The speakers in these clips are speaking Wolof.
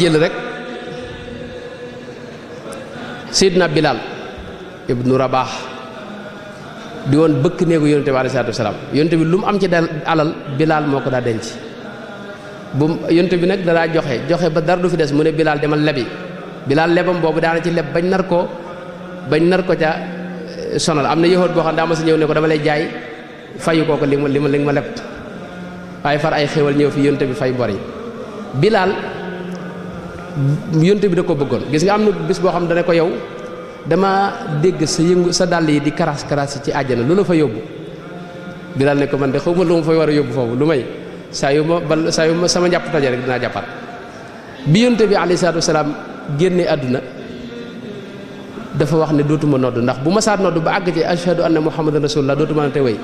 jël rek Seydina Bilal ibnu Rabah di woon bëkk néegu yonente bi alayhi salaatu wasalaam yonente bi lu mu am ci alal Bilal moo ko daa denc bu yonente bi nag dadaa joxe ba dara du fi des mu ne Bilal demal lebi Bilal lebam boobu daana ci leb bañ nar ko ca sonal am na yëhoot boo xam daa ma si ñëw ne ko dama lay jaay fayu kooko li ma leb waaye far ay xéwal ñëw fi yonente bi fay bor yi Bilal yonte bi da ko bëggoon gis nga am na bis boo xam dana ko yow dama dégg sa dàll yi di karas yi ci àjjana lu la fa yóbbu Bilal ne ko man de xaw ma lu ma fay war a yóbbu foofu lu may saa yu ma sama njàpp toje rek dinaa jàppat bi yonte bi alayhi salaatu wasalaam génne àdduna dafa wax ne dootuma nodd ndax bu ma saat nodd ba àgg ci ashhadu anna muhammadan rasulullah dootuma ne te wéy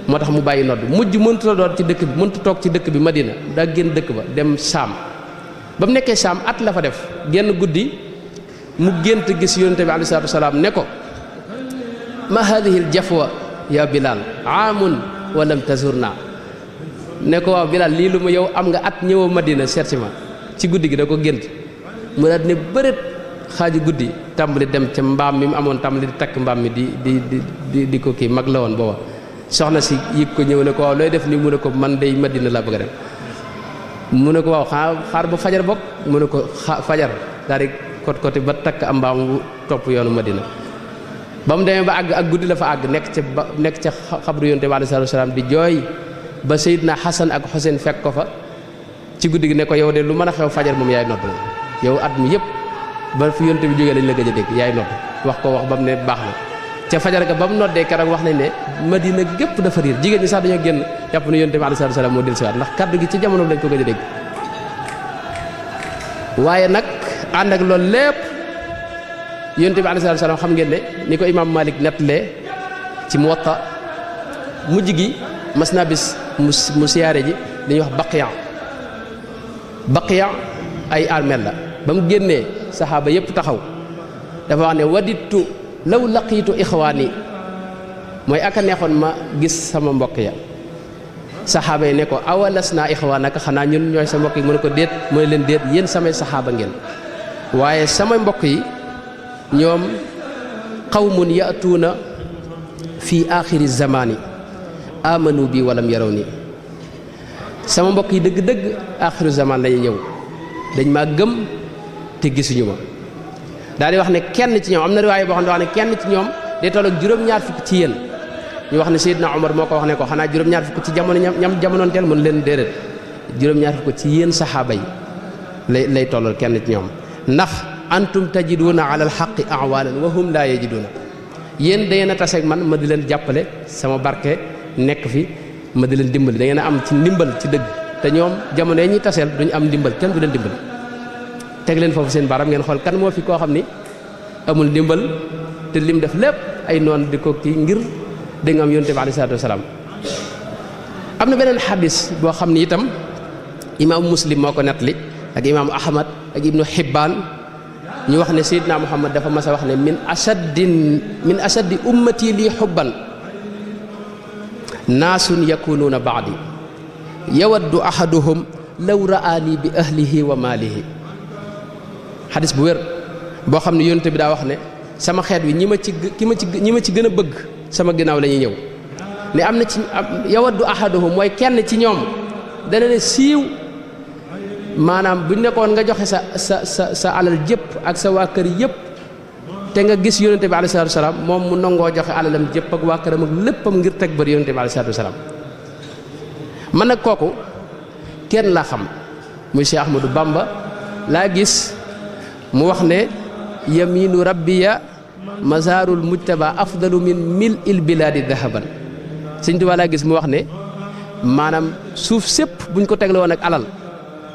moo tax mu bàyyi nodd mujj mëntu la doon ci dëkk bi mëntu toog ci dëkk bi Madina daa génn dëkk ba dem Saam ba mu nekkee Saam at la fa def genn guddi mu gént gis yonente bi alayhi salaatu wasalaam ne ko ma hadihi al jafwa ya Bilal aamun wa lam tazurna ne ko waaw Bilal lii lu ma yow am nga at ñëwoo Madina seet si ma ci guddi gi da ko gént mu daal ne bërët xaaju guddi tàmbali dem ca mbaam mi mu amoon tàmbali di takk mbaam mi di ko kii mag la woon booba soxna si yëg ko ñëw ne ko waaw looy def nii mu ne ko man day Madina laa bëgg a dem mu ne ko waaw xaar ba fajar bokk mu ne ko fajar daal di kot ba takk am mbaam topp yoonu Madina ba mu demee ba àgg ak guddi la fa àgg nekk ca xabru yonte bi alayhi salaatu wasalaam di jooy ba Seydina Xasan ak Xuseyn fekk ko fa ci guddi gi ne ko yow de lu mën a xew fajar moom yaay nodd yow at mi yëpp ba fi yonte bi jógee lañ la gëj a dégg yaay nodd wax ba mu ne baax na ca fajar ga ba mu noddee keroog wax nañ ne Madina gépp dafa riir jigéen ñi sax dañoo génn jàpp ne yonte bi alayhi salaatu wasalaam moo dellusiwaat ndax kaddu gi ci jamono lañ ko gëj a dégg waaye nag ànd ak loolu lépp yonte bi alayhi salaatu wasalaam xam ngeen ne ni ko imaam Malik nettalee ci Muwatta mujj gi mas naa bis mu siyaare ji dañuy wax baqiya ay armeel la ba mu génnee saxaaba yépp taxaw dafa wax ne wadittu law laqiitu ixwaani mooy aka neexoon ma gis sama mbokk ya saxaaba yi ne ko awalas naa ixwaanaka xanaa ñun ñooy sa mbokk yi mu ne ko déet mu ne leen déet yéen samay saxaaba ngeen waaye samay mbokk yi ñoom qawmun yatuuna fi axiri zamaani amanu bi walam yaraw nii sama mbokk yi dëgg-dëgg axiru zaman lañuy ñëw dañ maa gëm te gisuñu ma daal di wax ne kenn ci ñoom am na riwaaya boo xam ne wax ne kenn ci ñoom day toll ak juróom-ñaar fukk ci yéen ñu wax ne Seydina Omar moo ko wax ne ko xanaa juróom-ñaar fukk ci jamono ñam jamonoon teel mën leen déedéet juróom-ñaar fukk ci yéen saxaaba yi lay tollal kenn ci ñoom ndax antum tajiduuna ala alxaqi awaanan wa hum laa yajiduuna yéen da ngeen a taseeg man ma di leen jàppale sama barke nekk fi ma di leen dimbali da ngeen a am ci ndimbal ci dëgg te ñoom jamono yi ñuy taseel duñu am ndimbal kenn du leen dimbali teg leen foofu seen baram ngeen xool kan moo fi koo xam ni amul ndimbal te lim def lépp ay noon di ko kii ngir da nga am yonte bi alayhi salaatu wasalaam am na beneen xadis boo xam ni itam imaamu Muslim moo ko nettali ak imaamu Ahmad ak ibnu Hibbaan ñu wax ne Seydina Muhammad dafa mas a wax ne min ashaddi ummati lii xubban naasun yakunuuna baadi yawaddu ahaduhum law ra'aani bi ahlihi wa maalihi xadis bu wér boo xam ne yonte bi daa wax ne sama xeet wi ñi ma ci gën a bëgg sama ginnaaw la ñuy ñëw ne am na ci yawaddu ahaduhum mooy kenn ci ñoom dana ne siiw maanaam buñ nekkoon nga joxe sa alal jëpp ak sa waa kër yëpp te nga gis yonente bi alayhi salaatu wasalaam moom mu nangoo joxe alalam jëpp ak waa këram ak léppam ngir teg bër yonente bi alayhi salaatu wasalaam man nag kooku kenn laa xam muy Cheikh Ahmadou Bamba laa gis mu wax ne yaminu rabbiya mazarul mujtaba afdalu min mil il biladi dahaban Sëñ Tuubaa laa gis mu wax ne maanaam suuf sépp buñ ko tegle woon ak alal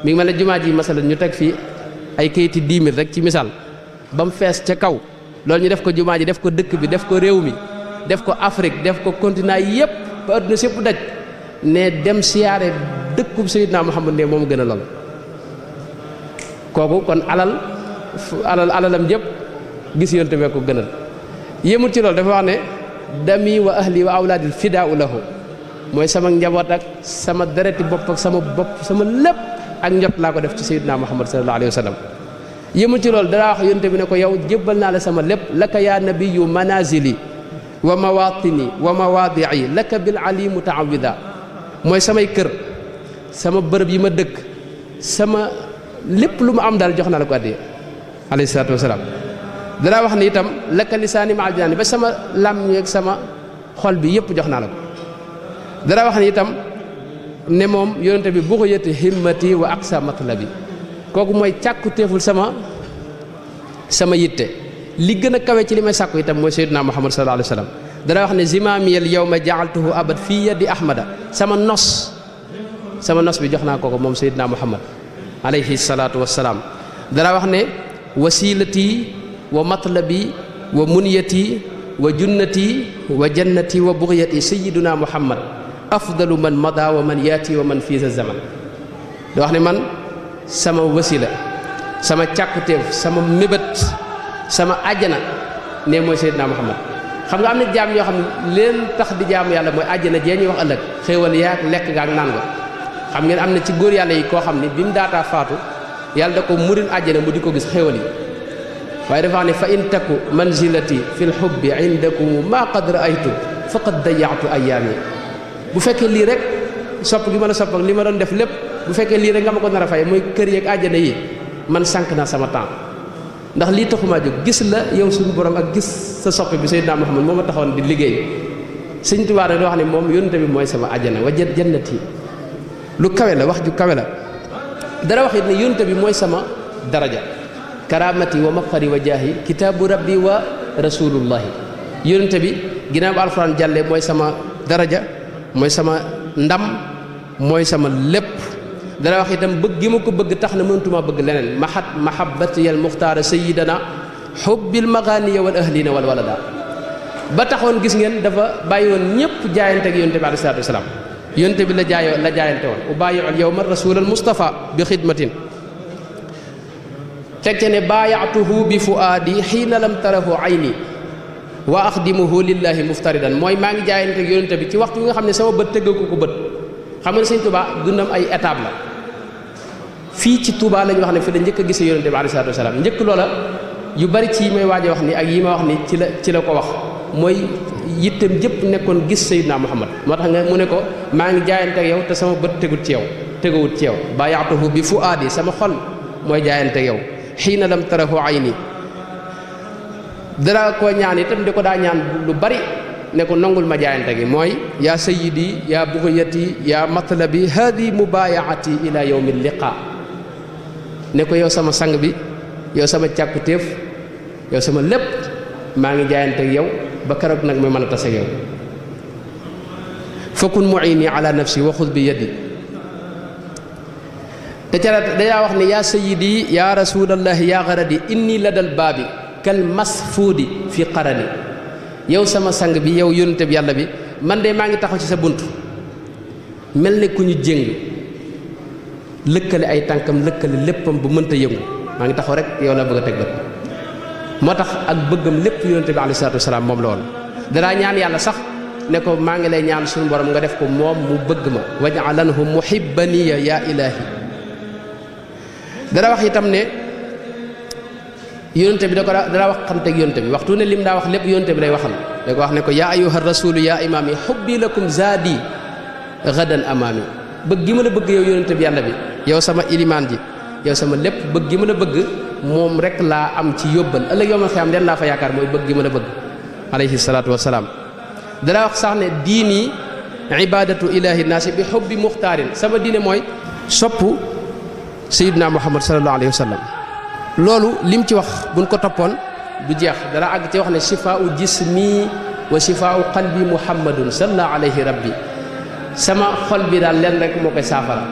mi ngi mel ne jumaa ji masalan ñu teg fii ay kayiti 10 000 rek ci misaal ba mu fees ca kaw loolu ñu def ko jumaa ji def ko dëkk bi def ko réew mi def ko Afrique def ko continent yépp ba adduna sépp daj ne dem siyaare dëkkub Seydina Muhammad ne moom gën a lool kooku kon alalam jëpp gis yonte bee ko gënal yéemul ci loolu dafa wax ne dami wa ahli wa awlaadil fidaau lahu mooy sama njaboot ak sama dereti bopp ak sama bopp sama lépp ak njot laa ko def ci sayyidina Muhammad sallallahu alayhi wa sallam yëmul ci loolu dara wax yonte bi ne ko yow jébbal naa la sama lépp laka yaa nabiyu manazili wa mawatini wa mawaadii laka bil ali mutaawida mooy samay kër sama bërëb yi ma dëkk sama lépp lu ma am daal jox naa la ko addiya alayhi salaatu wasalaam danaa wax ni itam laka lisaani ma aljinaani ba sama làmmiñ ak sama xol bi yëpp jox naa la ko danaa wax ni itam ne moom yonente bi buxuyati himmati wa aqsa matlabi kooku mooy càkku teeful sama yitte li gën a kawe ci li may sàkku itam mooy sayyidina Muhammad sallallahu alayhi wa sallam dana wax ne zimaamiyal yawma ja'altuhu abad fii yadi ahmada sama nos bi jox naa ko moom sayyidina Muhammad alayhi salaatu wassalaam dana wax ne wasilati wa matlabi wa munyati wa junnati wa jannati wa bugyati sayyiduna Muhammad afdalu man mada wa man yaati wa man fiisa zaman da wax ne man sama wasila sama càkkutéef sama mébét sama àjjana ne mooy Seydina Muhammad xam nga am na jaam yoo xam ne leen tax di jaamu yàlla mooy àjjana jee ñuy wax ëllëg xéewal yaak lekk ga ak naan ga xam ngeen am na ci góor yàlla yi koo xam ne bi mu daataa faatu yàlla da ko muril àjjana mu di ko gis xéewal yi waaye dafa wax ne fa in taku manzilati fi lxubbi indakum ma qad raaytu faqad dayaatu ayaami bu fekkee lii rek sopp gi ma la sopp ak li ma doon def lépp bu fekkee lii rek nga ma ko nar a fay muy kër yeeg àjjana yi man sànq naa sama temps ndax lii taxumaa jóg gis la yow suñu borom ak gis sa soppe bi Seydina Muhammad moo ma taxoon di liggéey Sëñ Tuubaa da wax ne moom yónnte bi mooy sama àjjana wa jannati lu kawe la wax ju kawe la dara wax it ne yónnte bi mooy sama daraja karamati wa mafxari wa jaahi kitaabu rabbi wa rasulullahi yónnte bi ginnaaw ba alxuraan jàlle mooy sama daraja mooy sama ndam mooy sama lépp dana wax itam bëgg gi ma ko bëgg tax na mënatuma bëgg leneen mahabbati al muxtaara sayidana xubbil maganiya wal ahlina wal walada ba taxoon gis ngeen dafa bàyyi woon ñëpp jaayante ak yonte bi alayhi salaatu wasalaam yonte bi la jaayante woon ubaayiu al yawma rasul al mustafa bi xidmatin teg ce ne baayaatuhu bi fuaadi xiina lam tarahu ayni wa axdimuhu lillahi muftaridan mooy maa ngi jaayante ak yonte bi ci waxtu bi nga xam ne sama bët tëggaku ko bët xam nga Sëñ Tuubaa dundam ay étape la fii ci Touba lañu wax ne fi la njëkk a gisee yonente bi alayhi salaatu wasalaam njëkk loola yu bari ci yi may waaj a wax ni ak yi ma wax ni ci la ko wax mooy yittem jëpp nekkoon gis Seydina Muhammad moo tax nga mu ne ko maa ngi jaayante ak yow te sama bët tegawut ci yow baayaatuhu bi fuaadi sama xol mooy jaayante ak yow xiina lam tarahu ayni dara koo ñaan itam di ko daa ñaan lu bari ne ko nangul ma jaayante gi mooy yaa sayyidi yaa bughiyati yaa matlabi hadi mubayaati ila yawmi liqa ne ko yow sama sang bi yow sama càkkutéef yow sama lépp maa ngi jaayante ak yow ba keroog nag ma mën a tase ak yow fakun muini ala nafsi wa xud bi yadi te ca dayaa wax ne yaa sayyidi yaa rasulallahi yaa garadi inni ladal baabi kal masfuudi fi qarani yow sama sang bi yow yónnte bi yàlla bi man de maa ngi taxaw ci sa bunt mel ne ku ñu jéng lëkkale ay tànkam lëkkale léppam bu mënta yëngu maa ngi taxaw rek yow la bëgg a teg bët moo tax ak bëggam lépp yónnte bi alayhi salaatu wasalaam moom la woon danaa ñaan yàlla sax ne ko maa ngi lay ñaan suñu borom nga def ko moom mu bëgg ma waj'alanhu muhibbaniya yaa ilaahi dana wax itam ne yónnte bi dana wax xamteeg yónnte bi waxtu ne lim daa wax lépp yónnte bi lay waxal da ko wax ne ko yaa ayyuha rasulu yaa imaami xubbi lakum zaadi gadan amaami bëgg gi ma la bëgg yow yónnte bi yàlla bi yow sama ilimaan ji yow sama lépp bëgg gi ma la bëgg moom rek laa am ci yóbbal ëllëg yow ma xam leen laa fa yaakaar mooy bëgg gi ma la bëgg alayhi salaatu wasalaam dana wax sax ne diini ibadatu ilahi naasi bi xubbi muxtaarin sama diine mooy sopp sayidna muhammad sallallahu alayhi wa sallam loolu lim ci wax buñ ko toppoon du jeex dana àgg ci wax ne shifaau jismi wa shifaau qalbi muhammadun sallallahu alayhi rabbi sama xol bi daal len rek moo koy saafara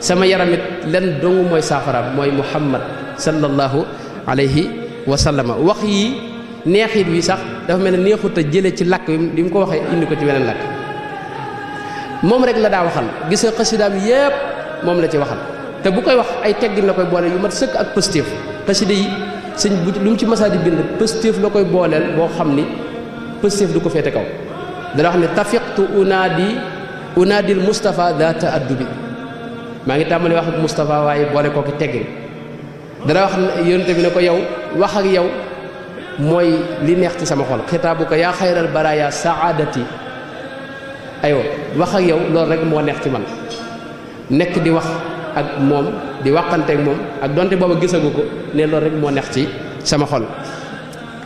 sama yaramit len dong mooy saafara mooy muhammad sallallahu alayhi wa sallama wax yi neexit wi sax dafa mel ne neexut a jële ci làkk bi mu ko waxee indi ko ci weneen làkk moom rek la daa waxal gis nga xasidaam yépp moom la ci waxal te bu koy wax ay teggin la koy booleel yu mat sëkk ak pëstéef xasida yi sëñ bu lu mu ci masaa di bind pëstéef la koy booleel boo xam ni pëstéef du ko féete kaw dana wax ne tafiqtu unaadil Mustafa daa taaddubi maa ngi tàmbali wax ak Moustapha waaye boole kooki teggin dana wax yonente bi ne ko yow wax ak yow mooy li neex ci sama xol xitaabu ko yaa xayral baraaya saadati aywa wax ak yow loolu rek moo neex ci man nekk di wax ak moom di waxanteeg moom ak donte booba gisagu ko ne loolu rek moo neex ci sama xol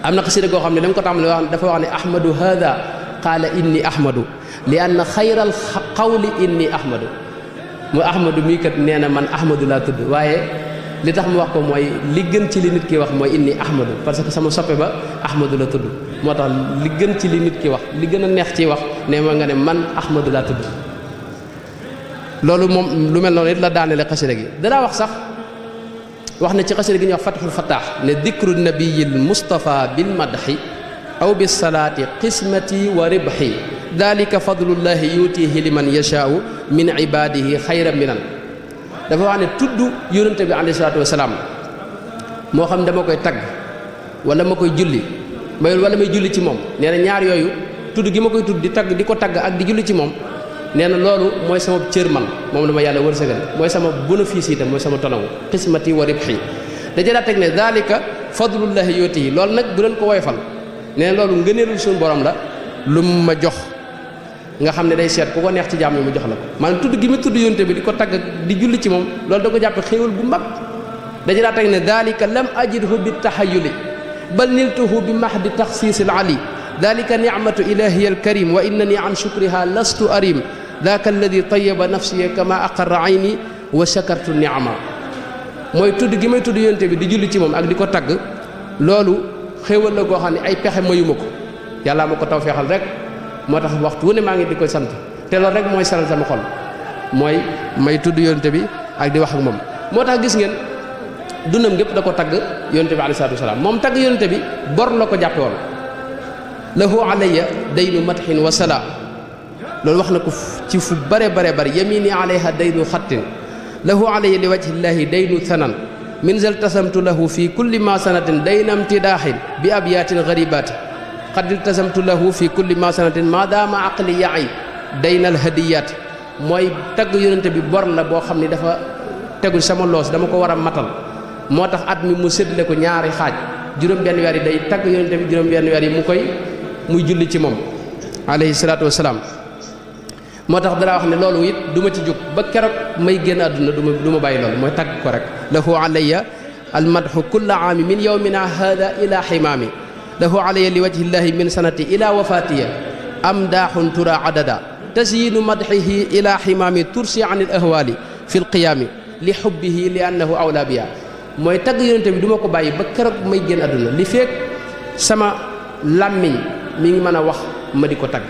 am na xasida goo xam ne dama ko tàmbali wax dafa wax ne ahmadu hada qaala inni ahmadu li anna xayral qawli inni ahmadu mu ahmadu mii kat nee na man ahmadu laa tudd waaye li tax mu wax ko mooy li gën ci li nit ki wax mooy inni ahmadu parce que sama soppe ba ahmadu la tudd moo tax li gën ci li nit ki wax li gën a neex ci wax ne ma nga ne man ahmadu laa tudd loolu moom lu mel noonu it la daanele xasida gi danaa wax sax wax na ci xasida gi ñuy wax fatxul fataax ne dikru nabiyil mustafa bil madxi aw bis salaati qismati wa ribxi dalika fadlullahi yutihi liman yashaau min ibadihi xayra minan dafa wax ne tudd yonente bi alayhi salaatu wasalaam moo xam dama koy tagg wala ma koy julli wala may julli ci moom nee na ñaar yooyu tudd gi ma koy tudd di tagg di ko tagg ak di julli ci moom nee na loolu mooy sama cër man moom la ma yàlla wërsëgal mooy sama bénéfice itam mooy sama tonawu xismati wa ribxi daja daa teg ne dalika fadlullahi yutihi loolu nag bu leen ko woyfal nee na loolu ngëneelul suñu borom la lu ma jox nga xam ne day seet ku ko neex ci jaam yi mu jox la ko maanaam tudd gi ma tudd yonte bi di ko tagg di julli ci moom loolu da ko jàppe xéewal bu mag daja daa teg ne dalika lam ajidhu bi taxayuli bal niltuhu bi mahdi taxsiisil ali dalika nicmatu ilahiya alkarim wa innani an shukriha lastu arim daaka alladi tayaba nafsiya kama aqarra ayni wa shakartu nicma mooy tudd gi may tudd yonte bi di julli ci moom ak di ko tagg loolu xéewal la goo xam ne ay pexe mayuma ko yàllaa ma ko taw feexal rek moo tax waxtu wu ne maa ngi di koy sant te loolu rek mooy saral sama xol mooy may tudd yonte bi ak di wax ak moom moo tax gis ngeen dundam gépp da ko tagg yonte bi alayhi salaatu wasalaam moom tagg yonte bi bor la ko jàppe woon lahu alayya daynu madhin wa salaa loolu wax na ko ci fu bare yamini alayha daynu xattin lahu alayya li wajhillahi daynu thanan min zal tasamtu lahu fi kulli ma sanatin dayna imtidaahin bi abyatin garibaati qad iltasamtu lahu fi kulli ma sanatin ma daama aqli yaay daynal hadiyaati mooy tagg yonente bi bor la boo xam ni dafa tegul sama loos dama ko war a matal moo tax at mi mu séddale ko ñaari xaaj juróom-benn weer yi day tagg yonente bi juróom-benn weer yi muy julli ci moom alayhi salaatu wasalaam moo tax dara wax ne loolu it du ma ci jóg ba keroog may génn àdduna du ma bàyyi loolu mooy tagg ko rek lahu alayya almadhu kulla aami min yawmina hada ila ximaami lahu alayya li wajhillahi min sanati ila wafatiya amdaaxun tura adada tasyiinu madxihi ila ximaami tursi an il ahwaali fi lqiyaami li xubbihi li annahu awla biya mooy tagg yonente bi du ma ko bàyyi ba keroog may génn àdduna li feek sama làmmiñ mi ngi mën a wax ma di ko tagg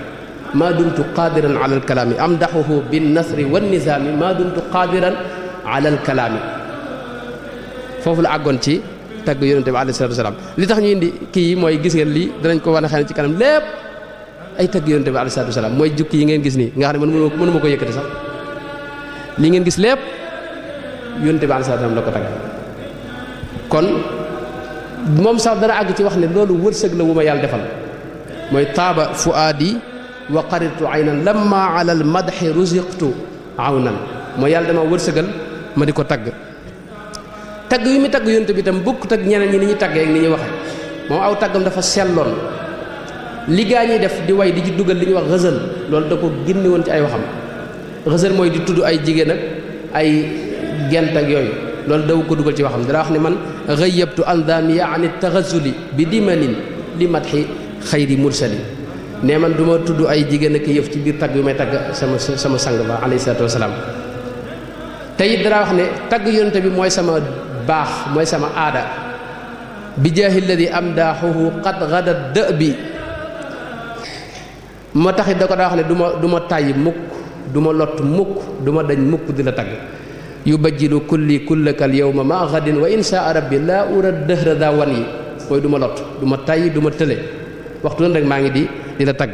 maa dumtu qaadiran ala alkalaami amdaxuhu binnasri wannizaami maa dumtu qaadiran ala alkalaami foofu la àggoon ci tagg yonente bi alayhi salaatu wasalaam li tax ñu indi kii yi mooy gis ngeen lii danañ ko wane xëy na ci kanam lépp ay tagg yonente bi alayhi salaatu wasalaam mooy jukki yi ngeen gis nii nga xam ne mënu ma ko yëkkati sax li ngeen gis lépp yonente bi alayhi salaatu wasalaam la ko tagg kon moom sax dana àgg ci wax ne loolu wërsëg la wu ma yàlla defal mooy taaba fuaadi wa qaritu aynan lamma ala al madxi ruziqtu awnan mooy yàlla dama wërsëgal ma di ko tagg tagg yu mi tagg yonte bi itam bokkut ak ñeneen ñi ni ñuy taggee ak ni ñuy waxe moom aw taggam dafa selloon li gaa ñuy def di way di ci dugal li ñuy wax xësal loolu da ko génne woon ci ay waxam xësal mooy di tudd ay jigéen ak ay gent ak yooyu loolu daw ko dugal ci waxam dara wax ne man xëyyabtu andamiya an taxasuli bi dimanin li madxi xayri mursali ne man du ma tudd ay jigéen ak yëf ci biir tagg yu may tagg sama sang ba alayhi salaatu wasalaam te it dara wax ne tagg yonente bi mooy sama baax mooy sama aada bi jaahi lladi amdaaxuhu qad gada dë bi moo taxit da ko daa wax ne du ma tàyyi mukk du ma lott mukk du ma dañ mukk di la tagg yubajjilu kulli kullakal yawma ma gadin wa insha rabbi laa ura dëhra daa wan yi mooy du ma lott du ma tàyyi du ma tële waxtu woon rek maa ngi di la tagg